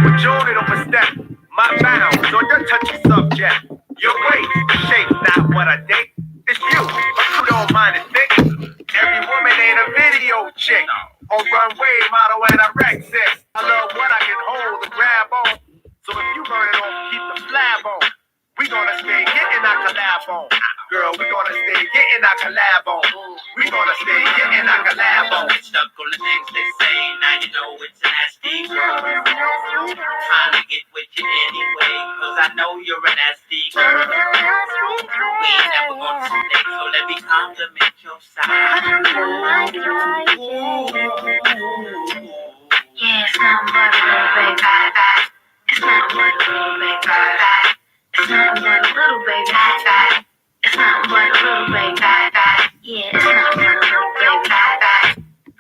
Majority overstep my bounds on your touchy subject. Your weight, shape, not what I date. It's you, but you don't mind it thick. Every woman ain't a video chick. On runway, model and a Rexis. I love what I can hold and grab on. So if you burn it off, keep the flab on. We gonna stay getting our collab on. Girl, we gonna stay getting our collab on. We gonna stay getting our collab on. Stuck on the things they say, now you know it's a nasty girl. Trying to get with you anyway, cause I know you're a nasty girl. We ain't never gonna stay, so let me compliment your side. Yeah, it's nothing but a little baby. It's nothing but a little baby. It's nothing but a little baby. It's nothing but a little baby. Yeah, it's nothing but a little baby.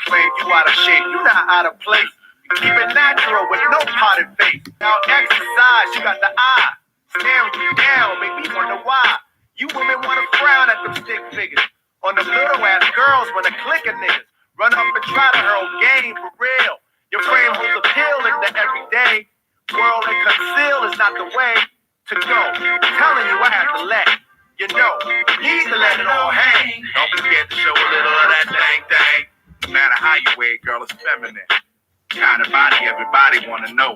Claim you out of shape, you not out of place. You keep it natural with no potted face. Now exercise, you got the eye. Staring you down, make me wonder why. You women wanna frown at them stick figures. On them little ass girls wanna click a niggas. Run up and try to hurl game for real. Your frame holds a pill in the everyday. World and conceal is not the way to go. I'm telling you I have to let you know. You need to let it all hang. Don't forget to show a little of that thing. No matter how you weigh, girl, it's feminine. Kind of body everybody wanna know.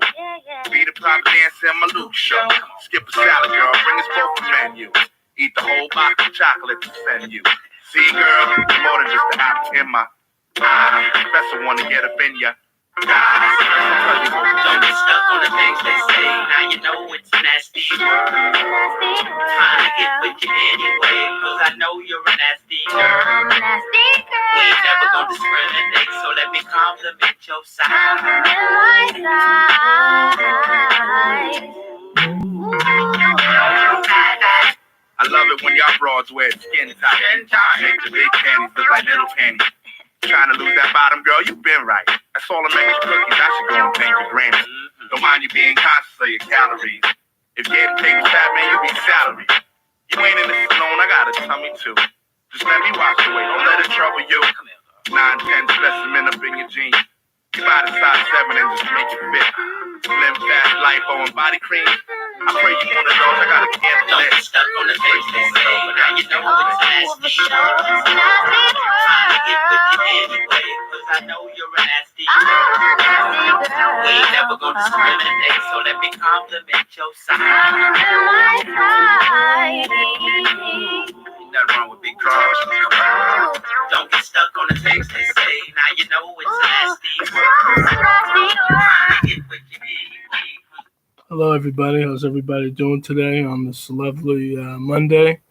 Be the pop dance and my Luke show. Skip a salad, girl, bring us both a menu. Eat the whole box of chocolate to send you. See, girl, more than just the apple in my eye. Professor wanna get up in ya. Don't get stuck on the things they say, now you know it's nasty girl. Trying to get with you anyway, cause I know you're a nasty girl. We ain't never gonna discriminate, so let me compliment your side. I love it when y'all broads wear skin tight. Make the big panties look like little panties. Trying to lose that bottom, girl, you been right. That's all that makes cookies. I should go and thank your granny. Don't mind you being conscious of your calories. If getting paid fat, man, you be salary. You ain't in this alone, I got a tummy too. Just let me wash away, don't let it trouble you. 9-10 specimen up in your jeans. You buy the size 7 and just make it fit. Slim, fast, lipo, and body cream. I pray you one of those, I gotta cancel Don't it. get stuck on the things they say, now you know it's nasty girl. Trying to get with you anyway, cause I know you're a nasty girl. We ain't never gonna discriminate, so let me compliment your side. Nothing wrong with big girls. Don't get stuck on the things they say, now you know it's nasty girl. Trying to get with you anyway. Hello, everybody. How's everybody doing today on this lovely Monday,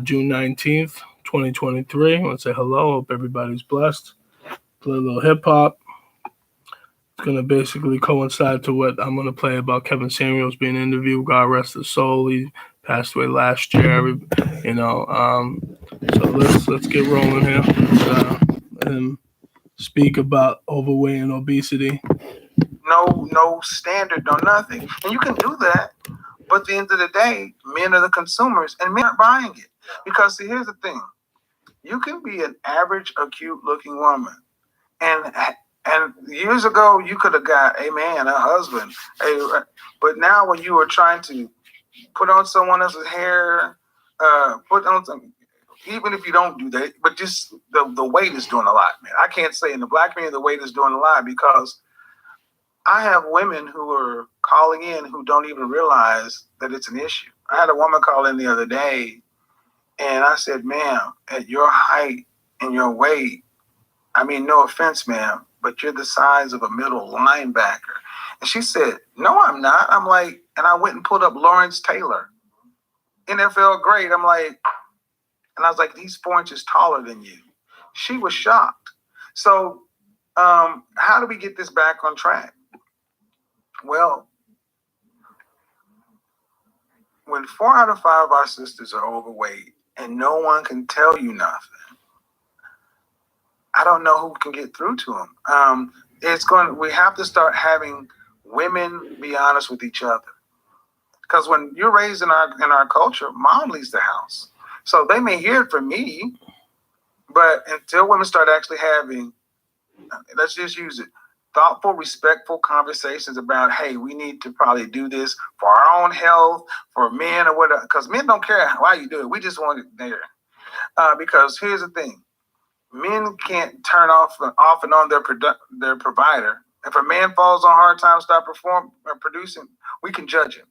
June 19th, 2023? I want to say hello. Hope everybody's blessed. Play a little hip-hop. It's going to basically coincide to what I'm going to play about Kevin Samuels being interviewed. God rest his soul. He passed away last year, So let's get rolling here. Let him speak about overweight and obesity. No standard, no nothing. And you can do that, but at the end of the day, men are the consumers and men aren't buying it. Because see, here's the thing. You can be an average, acute looking woman. And years ago, you could have got a man, a husband. But now when you are trying to put on someone else's hair, put on some, even if you don't do that, but just the weight is doing a lot, man. I can't say in the black community the weight is doing a lot because I have women who are calling in who don't even realize that it's an issue. I had a woman call in the other day, and I said, ma'am, at your height and your weight, I mean, no offense, ma'am, but you're the size of a middle linebacker. And she said, no, I'm not. I'm like, and I went and pulled up Lawrence Taylor, NFL grade. I'm like, and I was like, he's 4 inches taller than you. She was shocked. So how do we get this back on track? Well, when 4 out of 5 of our sisters are overweight and no one can tell you nothing, I don't know who can get through to them. We have to start having women be honest with each other. Because when you're raised in our culture, mom leaves the house. So they may hear it from me, but until women start actually having, let's just use it, thoughtful, respectful conversations about, hey, we need to probably do this for our own health, for men or whatever, because men don't care why you do it. We just want it there. Because here's the thing. Men can't turn off and on their provider. If a man falls on hard times, stop producing, we can judge him.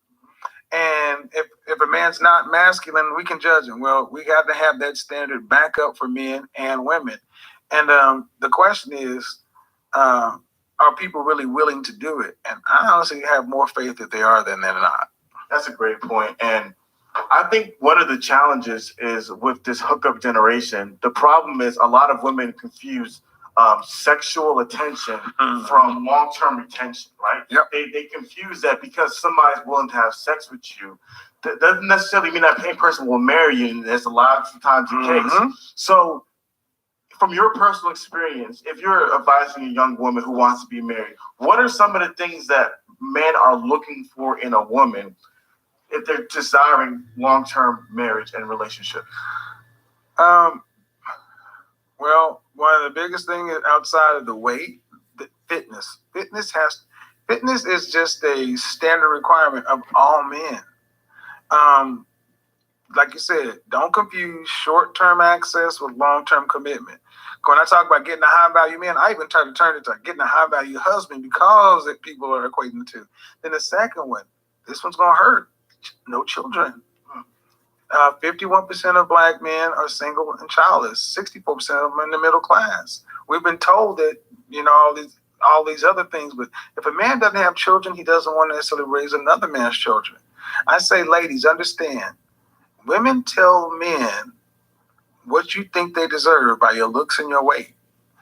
And if a man's not masculine, we can judge him. Well, we got to have that standard back up for men and women. And the question is, are people really willing to do it? And I honestly have more faith that they are than they're not. That's a great point. And I think one of the challenges is with this hookup generation, the problem is a lot of women confuse sexual attention from long-term retention, right? Yep. They confuse that because somebody's willing to have sex with you. That doesn't necessarily mean that person will marry you, and there's a lot of times the case. So from your personal experience, if you're advising a young woman who wants to be married, what are some of the things that men are looking for in a woman if they're desiring long-term marriage and relationship? Well, one of the biggest things outside of the weight, fitness. Fitness is just a standard requirement of all men. Like you said, don't confuse short-term access with long-term commitment. When I talk about getting a high-value man, I even try to turn it to getting a high-value husband because people are equating the two. Then the second one, this one's going to hurt. No children. 51% of black men are single and childless. 64% of them are in the middle class. We've been told that, all these other things, but if a man doesn't have children, he doesn't want to necessarily raise another man's children. I say, ladies, understand. Women tell men what you think they deserve by your looks and your weight.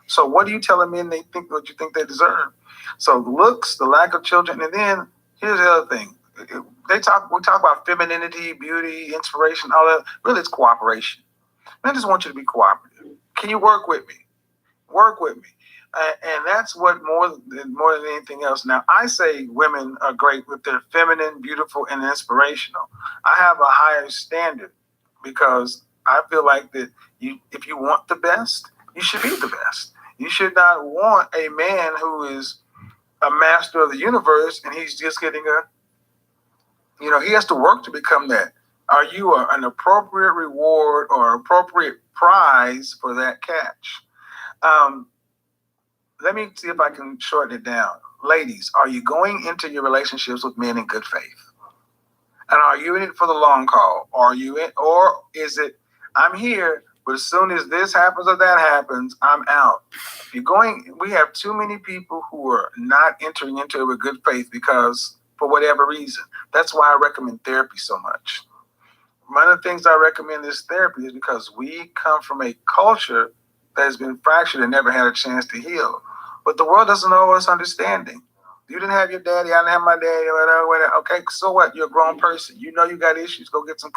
So what are you telling men what you think they deserve? So the looks, the lack of children, and then here's the other thing. We talk about femininity, beauty, inspiration, all that. Really, it's cooperation. I just want you to be cooperative. Can you work with me? Work with me. And that's what more than anything else. Now, I say women are great with their feminine, beautiful, and inspirational. I have a higher standard because I feel like that if you want the best, you should be the best. You should not want a man who is a master of the universe and he's just getting he has to work to become that. Are you an appropriate reward or appropriate prize for that catch? Let me see if I can shorten it down. Ladies, are you going into your relationships with men in good faith? And are you in it for the long haul? Or is it, I'm here, but as soon as this happens or that happens, I'm out? We have too many people who are not entering into it with good faith because for whatever reason. That's why I recommend therapy so much. One of the things I recommend this therapy is because we come from a culture that has been fractured and never had a chance to heal. But the world doesn't owe us understanding. You didn't have your daddy, I didn't have my daddy, whatever. Okay, so what? You're a grown person. You know you got issues. Go get some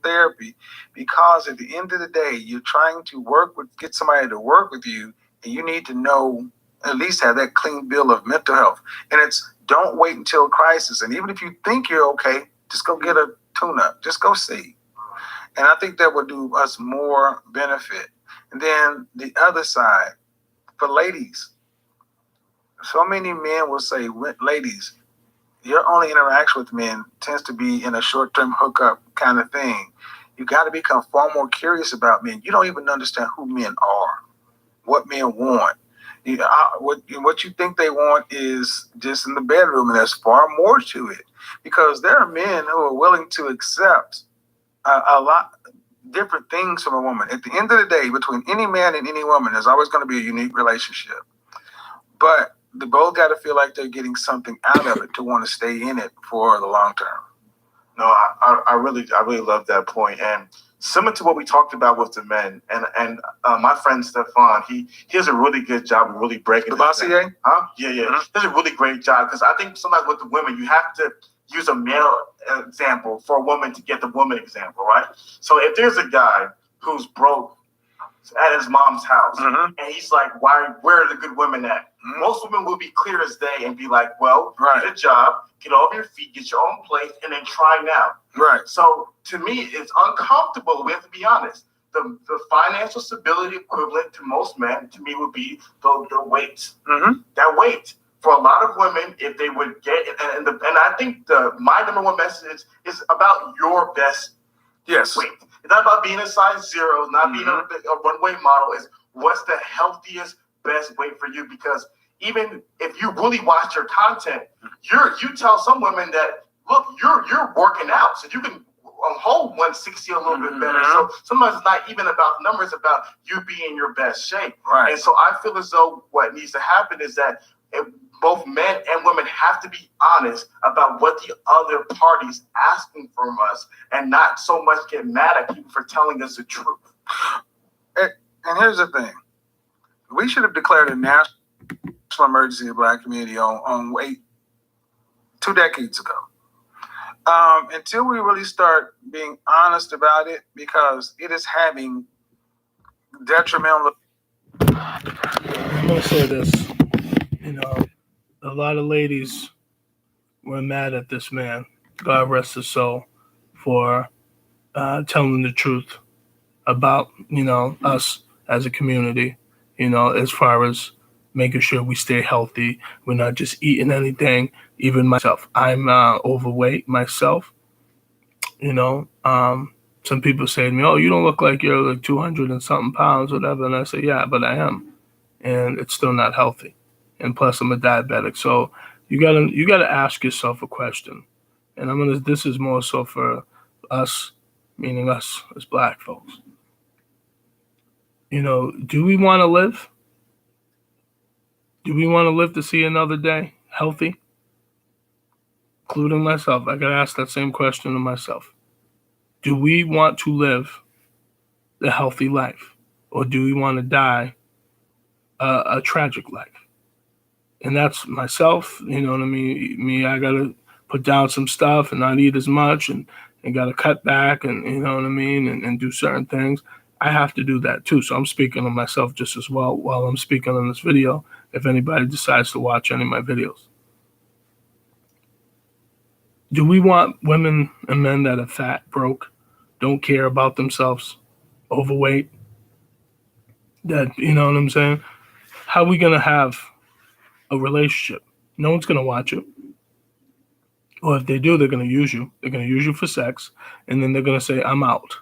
therapy. Because at the end of the day, you're trying to get somebody to work with you, and you need to know, at least have that clean bill of mental health. And it's don't wait until crisis. And even if you think you're okay, just go get a tune-up. Just go see. And I think that would do us more benefit. And then the other side, for ladies, so many men will say, ladies, your only interaction with men tends to be in a short-term hookup kind of thing. You got to become far more curious about men. You don't even understand who men are, what men want. What you think they want is just in the bedroom, and there's far more to it. Because there are men who are willing to accept a lot different things from a woman. At the end of the day, between any man and any woman, there's always going to be a unique relationship. But they both got to feel like they're getting something out of it to want to stay in it for the long term. No, I really love that point. And similar to what we talked about with the men, and my friend Stefan, he does a really good job of really breaking the Bossier? Huh? Yeah. Mm-hmm. He does a really great job because I think sometimes with the women, you have to use a male example for a woman to get the woman example, right? So if there's a guy who's broke at his mom's house, and he's like, where are the good women at? Most women will be clear as day and be like, well, get a job, get off your feet, get your own place, and then try now. Right. So to me, it's uncomfortable. We have to be honest. the financial stability equivalent to most men, to me, would be the weight. Mm-hmm. That weight. For a lot of women, if they would get, and I think my number one message is about your best Yes. weight. It's not about being a size 0, not being a runway model. It's what's the healthiest, best weight for you. Because even if you really watch your content, you tell some women that, look, you're working out, so you can hold 160 a little bit better. So sometimes it's not even about numbers, it's about you being in your best shape. Right. And so I feel as though what needs to happen is that both men and women have to be honest about what the other party's asking from us, and not so much get mad at people for telling us the truth. And here's the thing. We should have declared a national emergency in the Black community on weight 2 decades ago. Until we really start being honest about it, because it is having detrimental. I'm going to say this. A lot of ladies were mad at this man, God rest his soul, for telling the truth about, us as a community, as far as making sure we stay healthy. We're not just eating anything. Even myself, I'm overweight myself. Some people say to me, "Oh, you don't look like you're like 200 and something pounds, whatever." And I say, "Yeah, but I am, and it's still not healthy. And plus, I'm a diabetic." So you gotta ask yourself a question. And this is more so for us, meaning us as Black folks. Do we want to live? Do we want to live to see another day healthy? Including myself, I gotta ask that same question to myself. Do we want to live a healthy life, or do we want to die a tragic life? And that's myself. You know what I mean? Me, I gotta put down some stuff and not eat as much, and gotta cut back, and you know what I mean, and do certain things. I have to do that too. So I'm speaking on myself just as well while I'm speaking on this video, if anybody decides to watch any of my videos. Do we want women and men that are fat, broke, don't care about themselves, overweight, that, you know what I'm saying? How are we going to have a relationship? No one's going to watch it. Or if they do, they're going to use you. They're going to use you for sex, and then they're going to say, I'm out.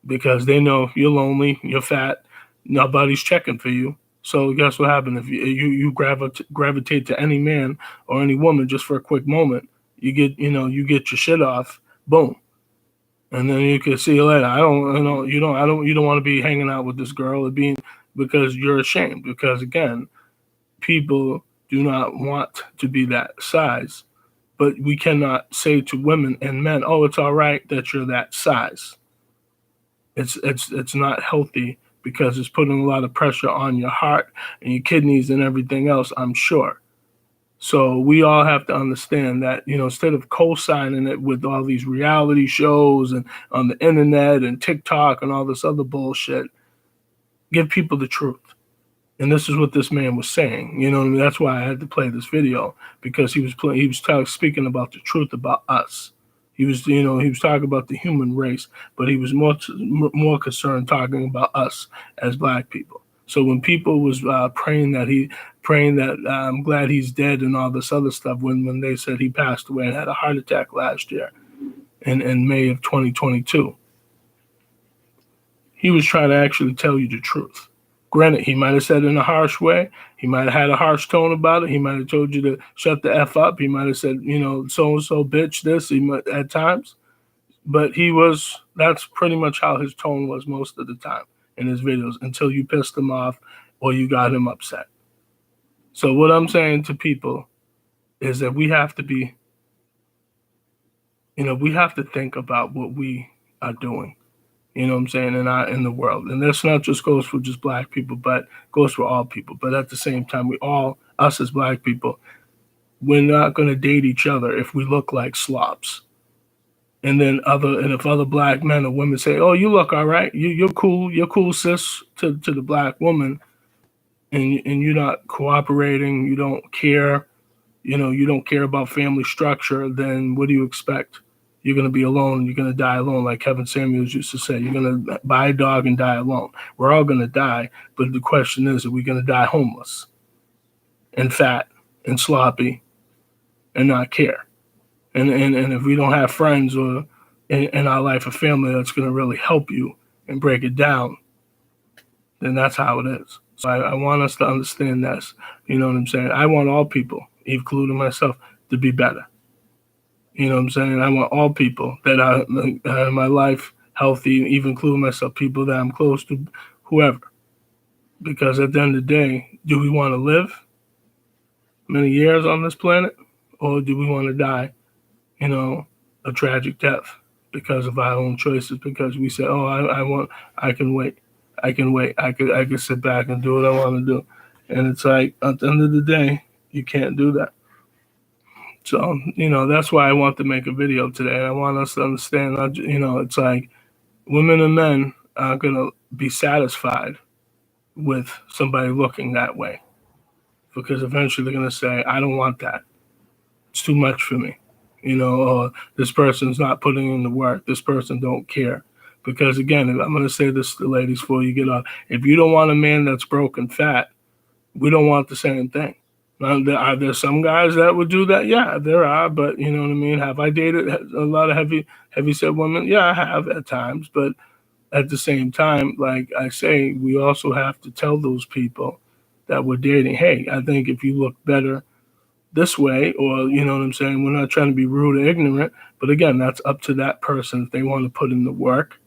Because they know you're lonely, you're fat, nobody's checking for you. So guess what happens? If you gravitate to any man or any woman just for a quick moment, you get your shit off, boom. And then you can see you later. You don't want to be hanging out with this girl because you're ashamed. Because again, people do not want to be that size, but we cannot say to women and men, "Oh, it's all right that you're that size." It's not healthy, because it's putting a lot of pressure on your heart and your kidneys and everything else, I'm sure. So we all have to understand that, instead of co-signing it with all these reality shows and on the internet and TikTok and all this other bullshit, give people the truth. And this is what this man was saying. You know what I mean? That's why I had to play this video, because he was speaking about the truth about us. He was talking about the human race, but he was more concerned talking about us as Black people. So when people was praying that I'm glad he's dead and all this other stuff, when they said he passed away and had a heart attack last year in May of 2022, he was trying to actually tell you the truth. Granted, he might have said it in a harsh way. He might have had a harsh tone about it. He might have told you to shut the F up. He might have said, so-and-so bitch this at times. But that's pretty much how his tone was most of the time in his videos, until you pissed him off or you got him upset. So what I'm saying to people is that we have to be, we have to think about what we are doing. You know what I'm saying, in the world. And this not just goes for just Black people, but goes for all people. But at the same time, us as Black people, we're not going to date each other if we look like slobs. And if other Black men or women say, "Oh, you look all right, you're cool, sis," to the Black woman, and you're not cooperating, you don't care, you don't care about family structure, then what do you expect You're going to be alone. You're going to die alone, like Kevin Samuels used to say. You're going to buy a dog and die alone. We're all going to die, but the question is, are we going to die homeless and fat and sloppy and not care? And if we don't have friends or in our life a family that's going to really help you and break it down, then that's how it is. So I want us to understand this. You know what I'm saying? I want all people, including myself, to be better. You know what I'm saying? I want all people that are in my life healthy, even including myself, people that I'm close to, whoever. Because at the end of the day, do we want to live many years on this planet, or do we want to die, a tragic death because of our own choices? Because we say, "Oh, I can wait, I can sit back and do what I want to do," and it's like at the end of the day, you can't do that. So, that's why I want to make a video today. I want us to understand, it's like women and men aren't going to be satisfied with somebody looking that way, because eventually they're going to say, I don't want that. It's too much for me. Or this person's not putting in the work. This person don't care. Because again, I'm going to say this to the ladies before you get off. If you don't want a man that's broke and fat, we don't want the same thing. Now, are there some guys that would do that? Yeah, there are, but you know what I mean? Have I dated a lot of heavy set women? Yeah, I have at times, but at the same time, like I say, we also have to tell those people that we're dating, hey, I think if you look better this way, or you know what I'm saying, we're not trying to be rude or ignorant, but again, that's up to that person if they want to put in the work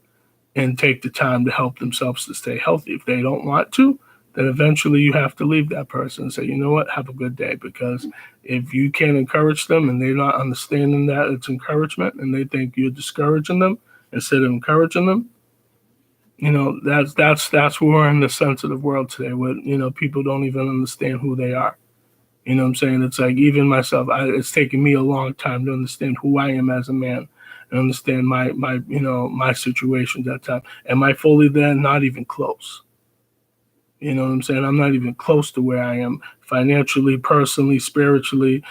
and take the time to help themselves to stay healthy. If they don't want to, then eventually you have to leave that person and say, you know what, have a good day. Because if you can't encourage them and they're not understanding that it's encouragement and they think you're discouraging them instead of encouraging them, that's where we're in the sensitive world today, where people don't even understand who they are. You know what I'm saying? It's like even myself, it's taken me a long time to understand who I am as a man and understand my situations at that time. Am I fully there? Not even close. You know what I'm saying? I'm not even close to where I am financially, personally, spiritually,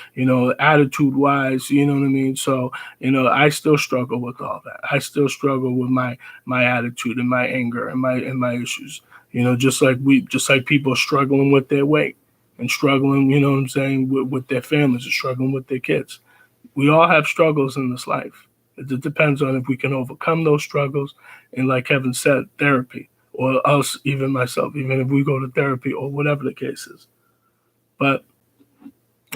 attitude wise, you know what I mean? So, I still struggle with all that. I still struggle with my attitude and my anger and my issues. Just like people struggling with their weight and struggling, you know what I'm saying, with their families and struggling with their kids. We all have struggles in this life. It depends on if we can overcome those struggles. And like Kevin said, therapy. Or us, even myself, even if we go to therapy or whatever the case is. But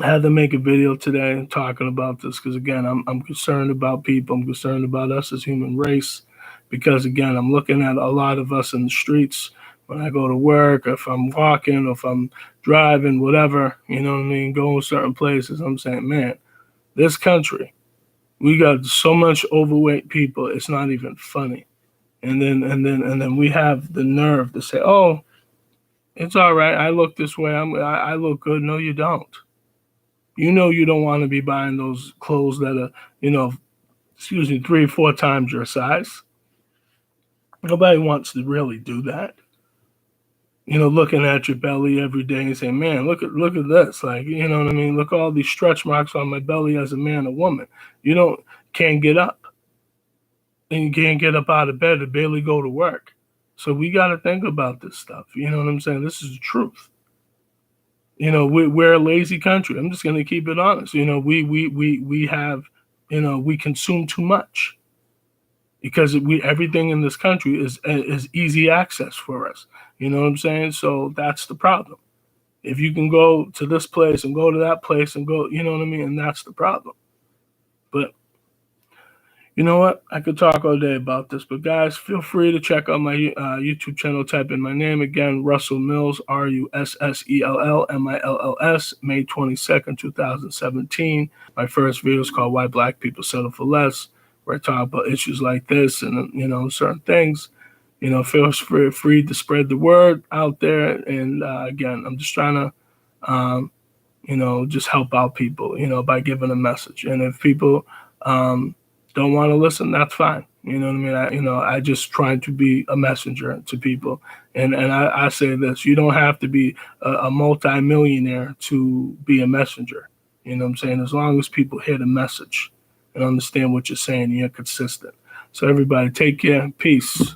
I had to make a video today talking about this because, again, I'm concerned about people. I'm concerned about us as human race because, again, I'm looking at a lot of us in the streets when I go to work, or if I'm walking, or if I'm driving, whatever, you know what I mean, going certain places. I'm saying, man, this country, we got so much overweight people, it's not even funny. And then we have the nerve to say, "Oh, it's all right. I look this way. I look good." No, you don't. You don't want to be buying those clothes that are, 3 or 4 times your size. Nobody wants to really do that. Looking at your belly every day and saying, "Man, look at this." Like, you know what I mean? Look at all these stretch marks on my belly as a man or woman. Can't get up. And you can't get up out of bed to barely go to work. So we got to think about this stuff. You know what I'm saying? This is the truth. We're a lazy country. I'm just going to keep it honest. We have, we consume too much because everything in this country is easy access for us. You know what I'm saying? So that's the problem. If you can go to this place and go to that place and go, you know what I mean? And that's the problem. But you know what? I could talk all day about this, but guys, feel free to check out my YouTube channel. Type in my name again, Russell Mills, RussellMills, May 22nd, 2017. My first video is called Why Black People Settle for Less, where I talk about issues like this and, certain things. Feel free to spread the word out there. And again, I'm just trying to, just help out people, by giving a message. And if people, don't want to listen, that's fine. You know what I mean? I just trying to be a messenger to people. And I say this, you don't have to be a multi-millionaire to be a messenger. You know what I'm saying? As long as people hear the message and understand what you're saying. And you're consistent. So everybody, take care. Peace.